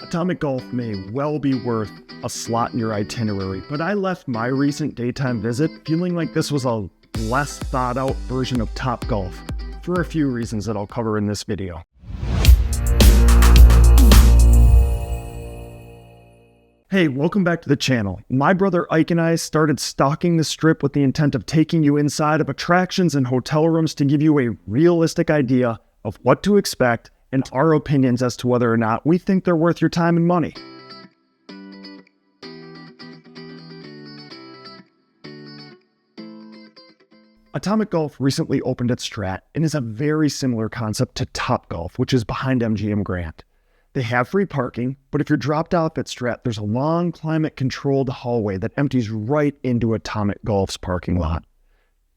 Atomic golf may well be worth a slot in your itinerary, but I left my recent daytime visit feeling like this was a less thought out version of Topgolf for a few reasons that I'll cover in this video. Hey, welcome back to the channel. My brother Ike and I started stalking the strip with the intent of taking you inside of attractions and hotel rooms to give you a realistic idea of what to expect and our opinions as to whether or not we think they're worth your time and money. Atomic Golf recently opened at STRAT and is a very similar concept to Topgolf, which is behind MGM Grand. They have free parking, but if you're dropped off at STRAT, there's a long climate-controlled hallway that empties right into Atomic Golf's parking lot.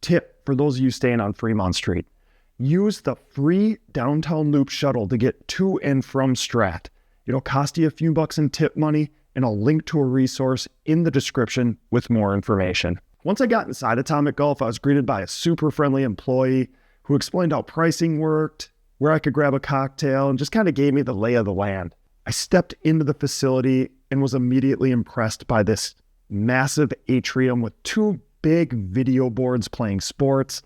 Tip for those of you staying on Fremont Street: use the free downtown loop shuttle to get to and from STRAT. It'll cost you a few bucks in tip money, and I'll link to a resource in the description with more information. Once I got inside Atomic Golf, I was greeted by a super friendly employee who explained how pricing worked, where I could grab a cocktail, and just kind of gave me the lay of the land. I stepped into the facility and was immediately impressed by this massive atrium with two big video boards playing sports.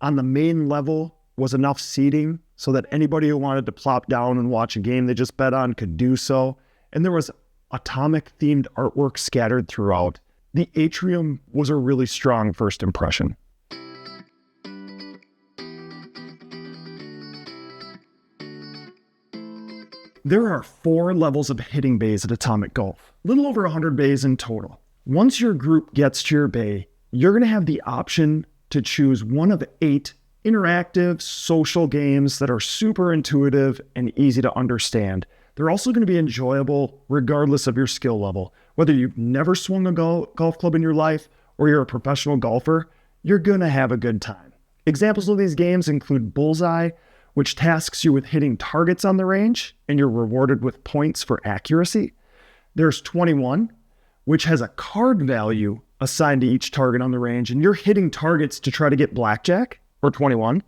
On the main level was enough seating so that anybody who wanted to plop down and watch a game they just bet on could do so. And there was Atomic-themed artwork scattered throughout. The atrium was a really strong first impression. There are 4 levels of hitting bays at Atomic Golf, a little over 100 bays in total. Once your group gets to your bay, you're going to have the option to choose one of 8 interactive social games that are super intuitive and easy to understand. They're also going to be enjoyable regardless of your skill level. Whether you've never swung a golf club in your life or you're a professional golfer, you're going to have a good time. Examples of these games include Bullseye, which tasks you with hitting targets on the range, and you're rewarded with points for accuracy. There's 21, which has a card value assigned to each target on the range, and you're hitting targets to try to get blackjack, or 21.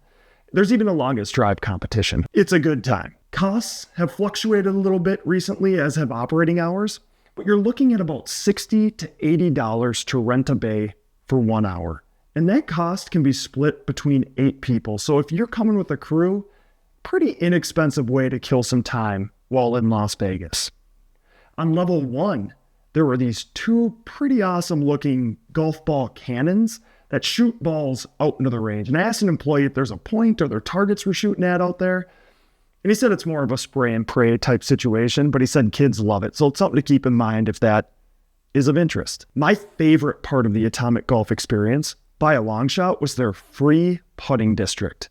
There's even a longest drive competition. It's a good time. Costs have fluctuated a little bit recently, as have operating hours, but you're looking at about $60 to $80 to rent a bay for 1 hour. And that cost can be split between 8 people. So if you're coming with a crew, pretty inexpensive way to kill some time while in Las Vegas. On level 1, there were these 2 pretty awesome looking golf ball cannons that shoot balls out into the range. And I asked an employee if there's a point or their targets we're shooting at out there. And he said it's more of a spray and pray type situation, but he said kids love it. So it's something to keep in mind if that is of interest. My favorite part of the Atomic Golf experience, by a long shot, was their free putting district.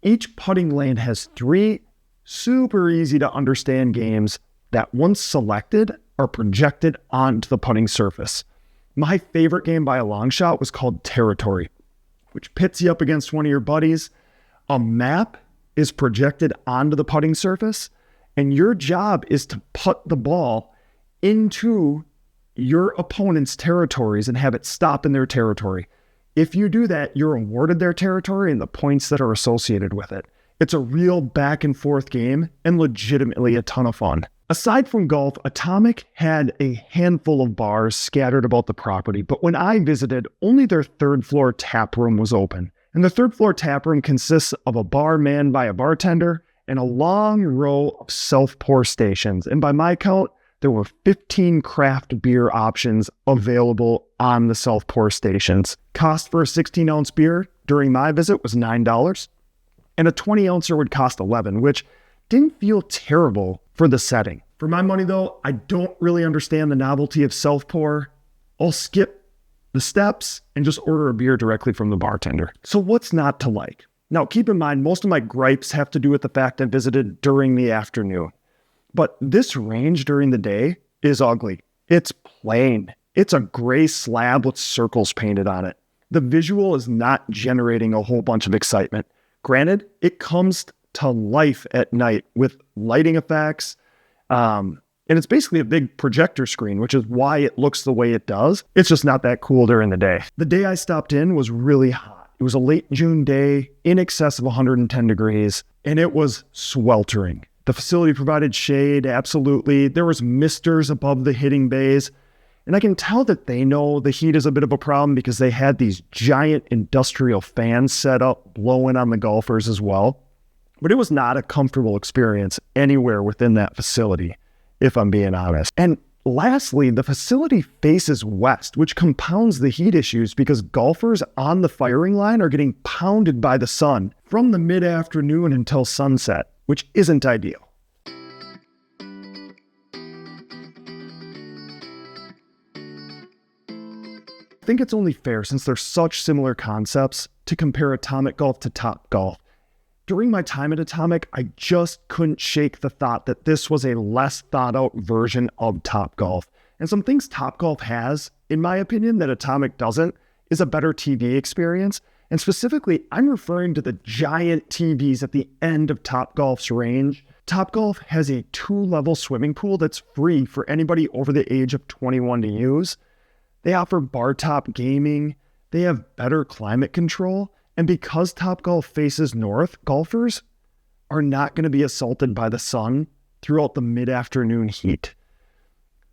Each putting lane has 3 super easy to understand games that, once selected, are projected onto the putting surface. My favorite game by a long shot was called Territory, which pits you up against one of your buddies. A map is projected onto the putting surface, and your job is to putt the ball into your opponent's territories and have it stop in their territory. If you do that, you're awarded their territory and the points that are associated with it. It's a real back and forth game and legitimately a ton of fun. Aside from golf, Atomic had a handful of bars scattered about the property, but when I visited, only their 3rd floor tap room was open. And the 3rd floor tap room consists of a bar manned by a bartender and a long row of self-pour stations. And by my count, there were 15 craft beer options available on the self-pour stations. Cost for a 16-ounce beer during my visit was $9, and a 20-ouncer would cost $11, which didn't feel terrible for the setting. For my money, though, I don't really understand the novelty of self-pour. I'll skip the steps and just order a beer directly from the bartender. So what's not to like? Now, keep in mind, most of my gripes have to do with the fact I visited during the afternoon. But this range during the day is ugly. It's plain. It's a gray slab with circles painted on it. The visual is not generating a whole bunch of excitement. Granted, it comes to life at night with lighting effects. And it's basically a big projector screen, which is why it looks the way it does. It's just not that cool during the day. The day I stopped in was really hot. It was a late June day, in excess of 110 degrees, and it was sweltering. The facility provided shade, absolutely. There was misters above the hitting bays. And I can tell that they know the heat is a bit of a problem because they had these giant industrial fans set up blowing on the golfers as well. But it was not a comfortable experience anywhere within that facility, if I'm being honest. And lastly, the facility faces west, which compounds the heat issues because golfers on the firing line are getting pounded by the sun from the mid-afternoon until sunset, which isn't ideal. I think it's only fair, since they're such similar concepts, to compare Atomic Golf to Topgolf. During my time at Atomic, I just couldn't shake the thought that this was a less thought out version of Topgolf. And some things Topgolf has, in my opinion, that Atomic doesn't, is a better TV experience. And specifically, I'm referring to the giant TVs at the end of Topgolf's range. Topgolf has a 2-level swimming pool that's free for anybody over the age of 21 to use. They offer bar top gaming, they have better climate control, and because Topgolf faces north, golfers are not going to be assaulted by the sun throughout the mid-afternoon heat.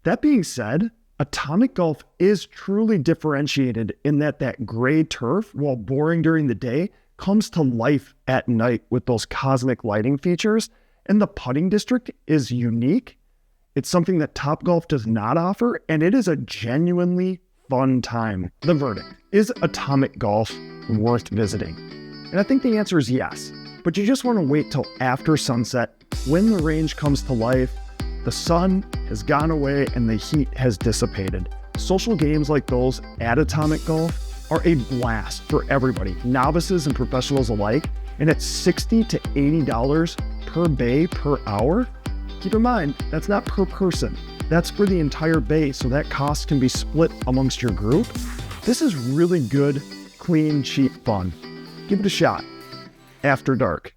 That being said, Atomic Golf is truly differentiated in that gray turf, while boring during the day, comes to life at night with those cosmic lighting features, and the putting district is unique. It's something that Topgolf does not offer, and it is a genuinely fun time. The verdict: is Atomic Golf worth visiting? And I think the answer is yes, but you just want to wait till after sunset, when the range comes to life, the sun has gone away and the heat has dissipated. Social games like those at Atomic Golf are a blast for everybody, novices and professionals alike, and it's $60 to $80 per bay per hour. Keep in mind, that's not per person. That's for the entire bay, so that cost can be split amongst your group. This is really good, clean, cheap fun. Give it a shot. After dark.